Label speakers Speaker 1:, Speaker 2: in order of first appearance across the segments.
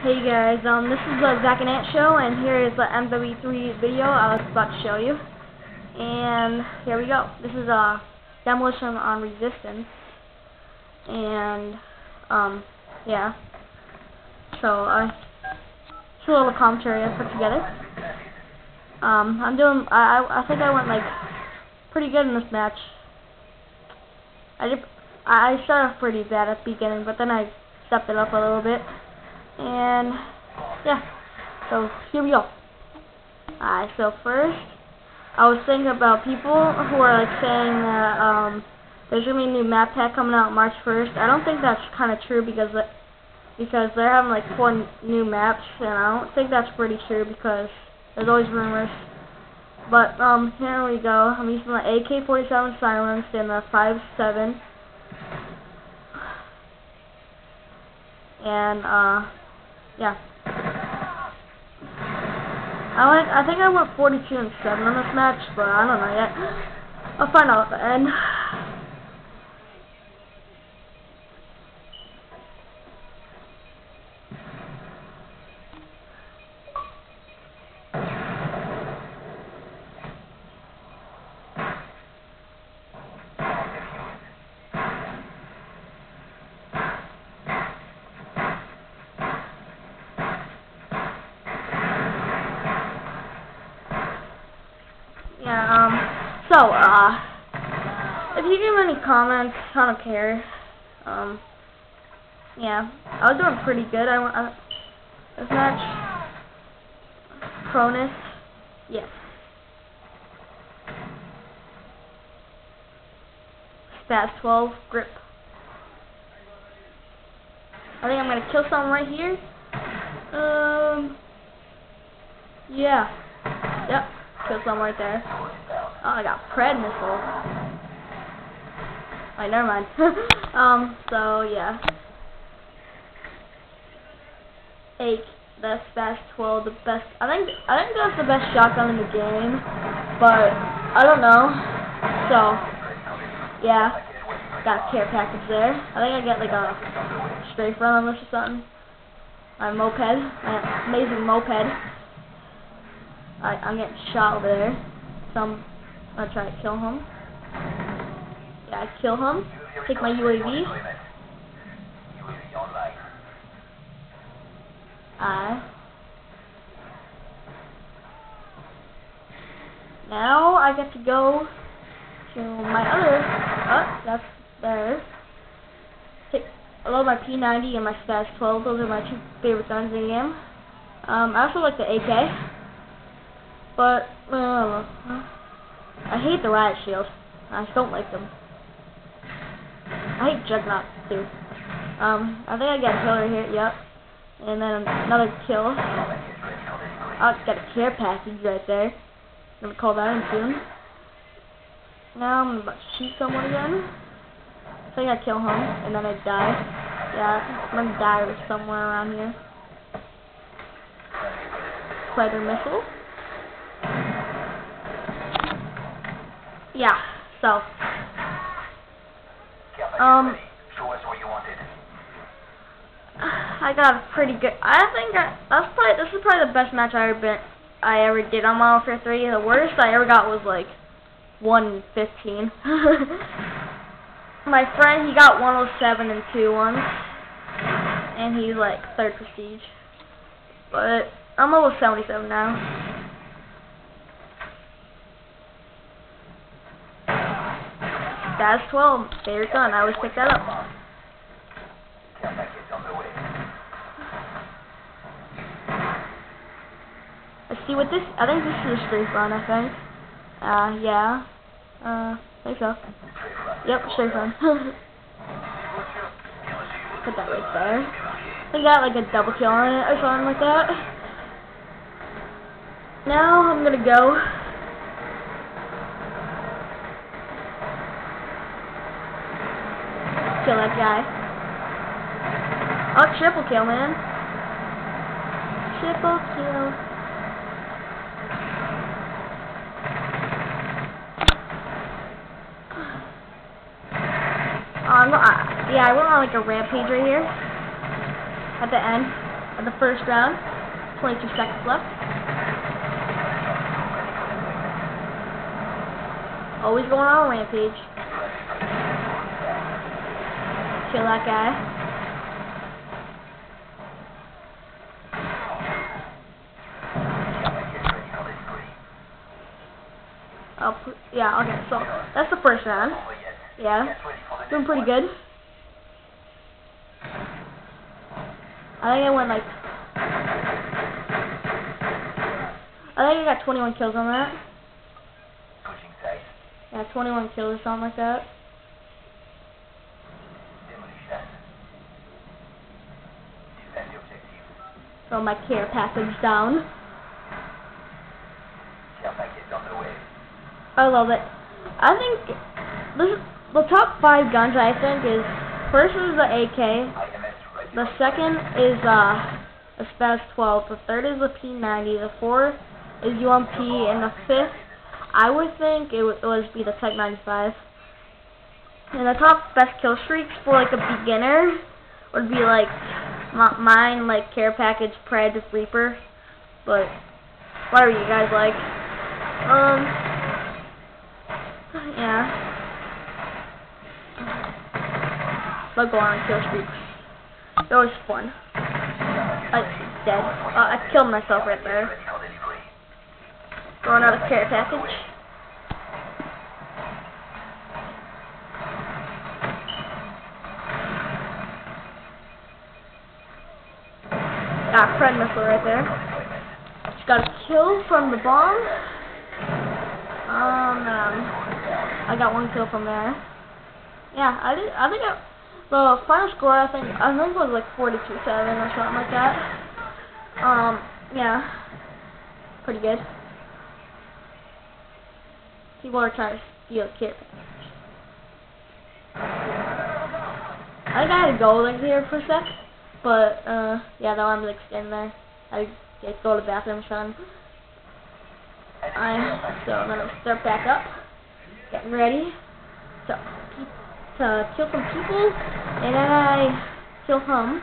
Speaker 1: Hey guys, this is the Zach and Ant show, and here is the MW3 video I was about to show you. And here we go. This is a demolition on resistance, and yeah. So it's a little commentary I put together. I think I went like pretty good in this match. I started off pretty bad at the beginning, but then I stepped it up a little bit. And yeah, so here we go. So first, I was thinking about people who are like saying that there's gonna be a new map pack coming out March 1st. I don't think that's kind of true because they're having like 4 new maps, and I don't think that's pretty true because there's always rumors. But here we go. I'm using the AK-47 silenced and the 5.7, and yeah. I think I went 42 and 7 on this match, but I don't know yet. I'll find out at the end. If you give any comments, I don't care. Yeah, I was doing pretty good. This match, Cronus, yes. Stats 12, grip. I think I'm gonna kill someone right here. Yeah. Yep. Kill someone right there. Oh, I got Pred missile. Wait, never mind. So yeah. 8. That's Fast 12, the best. I think that's the best shotgun in the game, but I don't know. So yeah, got a care package there. I think I get like a strafe run on this or something. My moped, my amazing moped. I'm getting shot over there, so I'm gonna try to kill him. Yeah, I kill him. Take my UAV. Now I get to go to my other. That's there. I love my P90 and my Stats 12. Those are my 2 favorite guns in the game. I also like the AK. But, I hate the riot shield. I just don't like them. I hate Juggernaut, too. I think I got a kill right here, yep. And then another kill. I got a care package right there. I'm gonna call that in soon. Now I'm about to shoot someone again. I think I kill him, and then I die. Yeah, I'm gonna die somewhere around here. Predator missile. Yeah, so I got a pretty good. I think this is probably the best match I ever did on Modern Warfare 3. The worst I ever got was like 115. My friend, he got 107 and 2 once, and he's like 3rd prestige. But I'm level 77 now. That's 12, favorite gun. I always pick that up. Let's see what this. I think this is a strafe run. I think. Yeah. I think so. Yep, strafe run. Put that right there. I got like a double kill on it or something like that. Now I'm gonna go. Kill that guy. Oh, triple kill, man. Triple kill. Yeah, I went on like a rampage right here. At the end. of the first round. 22 seconds left. Always going on a rampage. Kill that guy. Yeah, okay, so that's the first round. Yeah, doing pretty good. I think I got 21 kills on that. Yeah, 21 kills or something like that. So my care package down. I love it. I think the top 5 guns I think is, first is the AK, the second is a Spaz 12, the third is the P90, the fourth is UMP, and the fifth I would think it would be the Type 95. And the top best kill streaks for like a beginner would be like mine, like care package, Pred, Reaper, but whatever you guys like. Yeah. I'll go on kill streaks. It was fun. Dead. I killed myself right there. Throwing out a care package. Got a Pred missile right there. Just got a kill from the bomb. I got 1 kill from there. Yeah, I think the final score I think was like 42-7 or something like that. Yeah, pretty good. People are trying to steal care package. I think I had to go like here for a sec, but yeah, though I'm like standing there. I just go to the bathroom, son. So I'm gonna start back up, getting ready to kill some people, and then I kill him,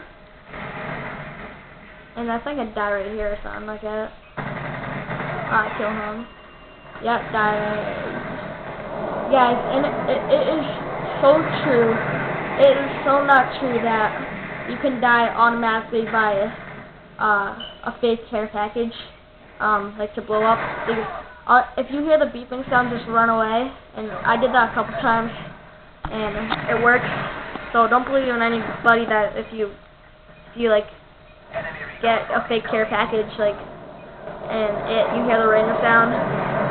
Speaker 1: and I think I die right here or something like that. I kill him. Yeah, die. Guys, and it is so true. It is so not true that you can die automatically by a fake care package. Like to blow up. If you hear the beeping sound, just run away. And I did that a couple times, and it works. So don't believe in anybody that if you like get a fake care package, like, and you hear the ring sound,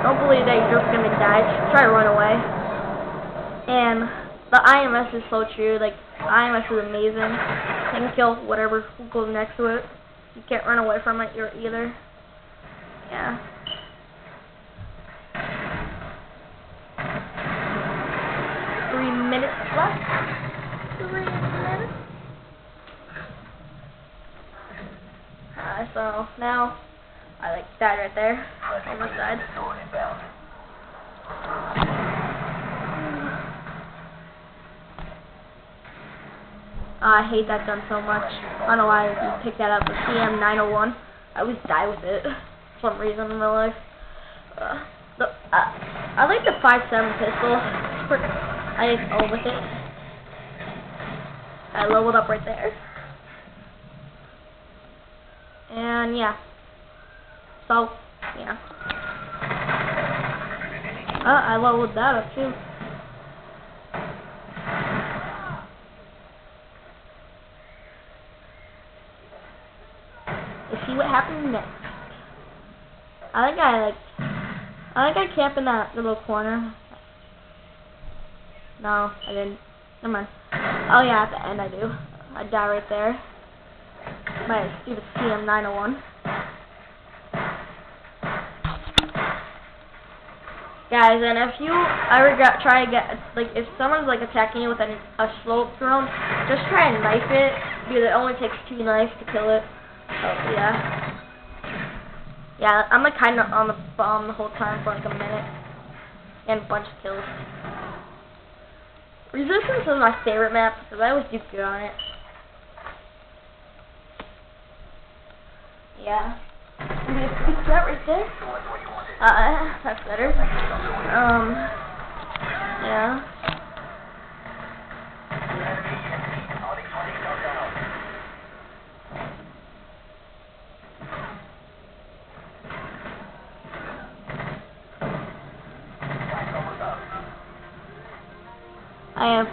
Speaker 1: don't believe that you're just gonna die. Just try to run away. And the IMS is so true. Like, IMS is amazing. You can kill whatever goes next to it. You can't run away from it either. Yeah. Three minutes left. 3 minutes. So now I like died right there. Almost died. I hate that gun so much. I don't know why you picked that up. The CM901. I always die with it. Some reason in my life. I like the 5.7 pistol. I go with it. I leveled up right there. And yeah. So, yeah. I leveled that up too. Let's see what happens next. I think I camp in that little corner. No, I didn't. Never mind. Oh yeah, at the end I do. I die right there. My stupid CM901. Guys, and if you ever try to get, like, if someone's like attacking you with a slope drone, just try and knife it, because it only takes 2 knives to kill it. So yeah. Yeah, I'm like kind of on the bomb the whole time for like a minute. And a bunch of kills. Resistance is my favorite map because I always do good on it. Yeah. I'm gonna fix that right there. That's better. Yeah. I have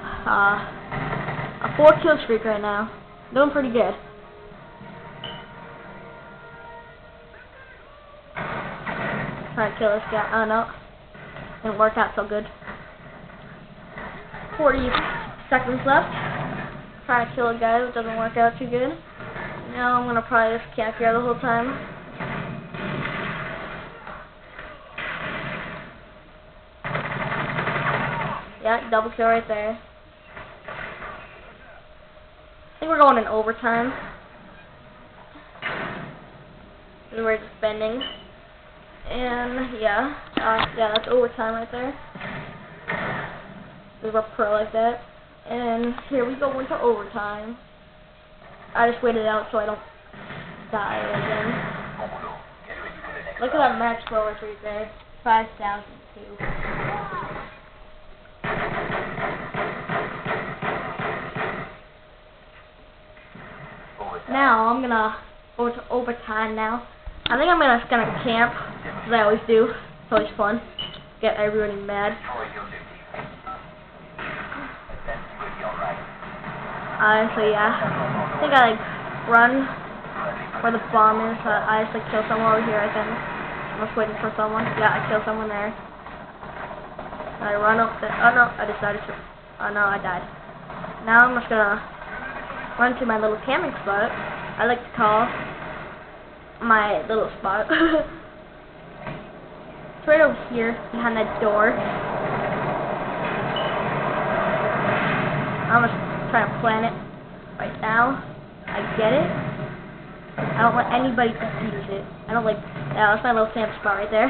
Speaker 1: a 4-kill streak right now. Doing pretty good. Trying to kill this guy. Oh no. Didn't work out so good. 40 seconds left. Trying to kill a guy, but doesn't work out too good. Now I'm gonna probably just camp here the whole time. Yeah, double kill right there. I think we're going in overtime. And we're just bending. And yeah, yeah, that's overtime right there. We were pro like that. And here we go into overtime. I just waited out so I don't die again. Look at that max bonus right there. 5,002. Now I'm gonna go to overtime now. I think I'm just gonna camp, as I always do. It's always fun. Get everybody mad. So yeah, I think I like run where the bomb is. I just like kill someone over here. I think I'm just waiting for someone. Yeah, I kill someone there. I run up there. Oh no, I decided to. Oh no, I died. Now I'm just gonna run to my little camping spot. I like to call my little spot. It's right over here behind that door. I'm just trying to plan it right now. I get it. I don't want anybody to use it. I don't like. Yeah, that's my little camp spot right there.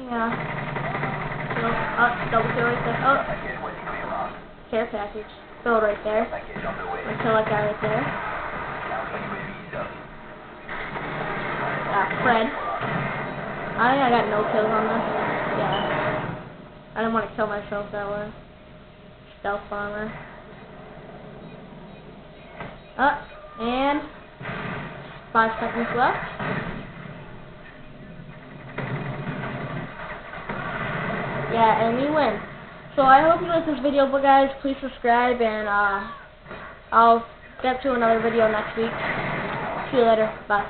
Speaker 1: Yeah. So, double kill right there. Oh. Care package. Build right there. I'll kill that guy right there. Fred. I think I got no kills on this. Yeah. I didn't want to kill myself that way. Stealth bomber. And 5 seconds left. Yeah, and we win. So I hope you like this video, but guys, please subscribe, and I'll get to another video next week. See you later. Bye.